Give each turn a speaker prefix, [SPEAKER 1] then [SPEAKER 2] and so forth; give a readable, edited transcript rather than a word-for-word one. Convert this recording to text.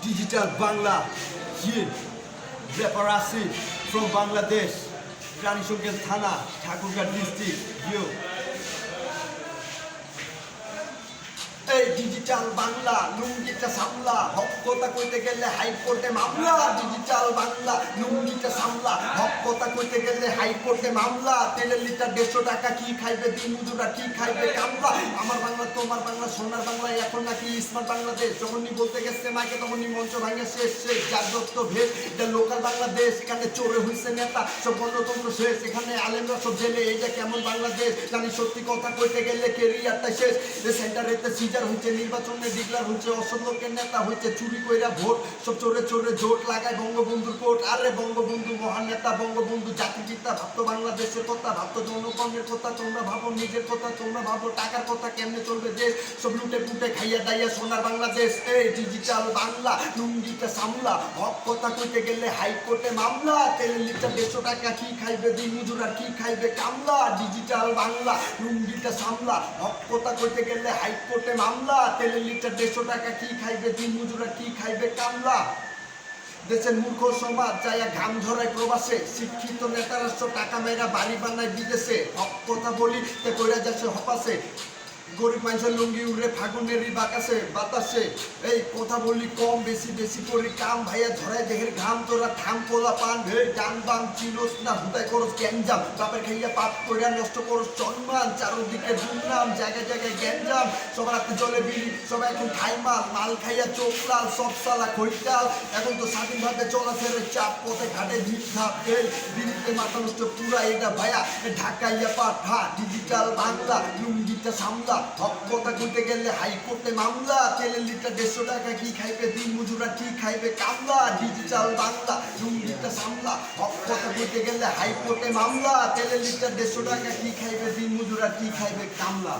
[SPEAKER 1] Digital Bangla, yeah, rapper Asif from Bangladesh, Ranishunkel Thana, Thakurgarh district, yo. এই digital Bangla লুঙ্গিটা সামলা হক কথা কইতে গেলে হাইকোর্টে মামলা ডিজিটাল বাংলা লুঙ্গিটা সামলা হক কথা কইতে গেলে হাইকোর্টে মামলা তেলের লিটার 150 টাকা কি খাইবে দিন মজুরা কি খাইবে কামলা আমার বাংলা তোমার বাংলা সোনার বাংলা এখন নাকি স্মার্ট বাংলাদেশ যখনই বলতে গেছে মাইকে তখনই মঞ্চ ভাঙে শেষ শেষ জাগ্রত ভেদ এটা লোকাল বাংলাদেশ এখানে চোরে হইছে নেতা সব গণতন্ত্র শেষ এখানে আলেমরা সব জেলে এটা কেমন বাংলাদেশ জানি সত্যি কথা কইতে গেলে কেরিয়ারটা শেষ সেন্টারেতে হচ্ছে নির্বাচনে ডিক্লার হচ্ছে অসৎ লোকের নেতা হচ্ছে চুরি কইরা ভোট সব চোরে চোরে জোট লাগায় বঙ্গবন্ধুর কোট আরে বঙ্গবন্ধু মহান নেতা বঙ্গবন্ধু জাতি চিন্তা ভাবতো বাংলাদেশের কথা ভাবতো জনগণের কথা তোমরা ভাবো নিজের কথা তোমরা ভাবো টাকার কথা কেমনে চলবে দেশ সব লুটে পুটে খাইয়া দাইয়া সোনার বাংলাদেশ এই ডিজিটাল বাংলা লুঙ্গিটা সামলা হক কথা কইতে গেলে হাইকোর্টে মামলা তেলের লিটার 150 টাকা কি খাইবে দিন মজুরা কি খাইবে কামলা ডিজিটাল বাংলা লুঙ্গিটা সামলা হক কথা কইতে গেলে হাইকোর্টে মামলা তেলের লিটার 150 টাকা কি খাইবে দিন মজুরা কি খাইবে কামলা দেশের মূর্খ সমাজ যাইয়া ঘাম ধরায় প্রবাসে শিক্ষিত নেতারা টাকা মেয়েরা বাড়ি বানায় বিদেশে হক কথা বলি তে কইরা যাচ্ছে হপাসে গরিব মানুষের লুঙ্গি উড়ে ফাগুনেরই বাতাসে এই কথা বলি কম বেশি বেশি করি কাম ভাইয়া ধরায় দেহের ঘাম তোরা থাম পোলা পান ভেড় ডান বাম চিনোস না হুদায় করস গ্যাঞ্জাম বাপের খাইয়া পাপ করিয়া নষ্ট করস সম্মান চারোদিকে দুর্নাম জায়গায় জায়গায় গ্যাঞ্জাম সবার হাতে জলে বিড়ি সবাই এখন খাই মাল খাইয়া চোখ লাল সব সালা খৈতাল এখন তো স্বাধীনভাবে চলাফেরের চাপ পথে ঘাটে ঝিপ ধাপ এই বিড়িতে মাথা নষ্ট পুরা এটা ভাইয়া ঢাকাইয়া পাঠা ডিজিটাল বাংলা লুঙ্গিটা সামলা হক কথা কইতে গেলে হাইকোর্টে মামলা তেলের লিটার 150 টাকা কি খাইবে দিন মজুরা কি খাইবে কামলা ডিজিটাল বাংলা লুঙ্গিটা সামলা হক কথা কইতে গেলে হাইকোর্টে মামলা তেলের লিটার 150 টাকা কি খাইবে দিন মজুরা কি খাইবে কামলা।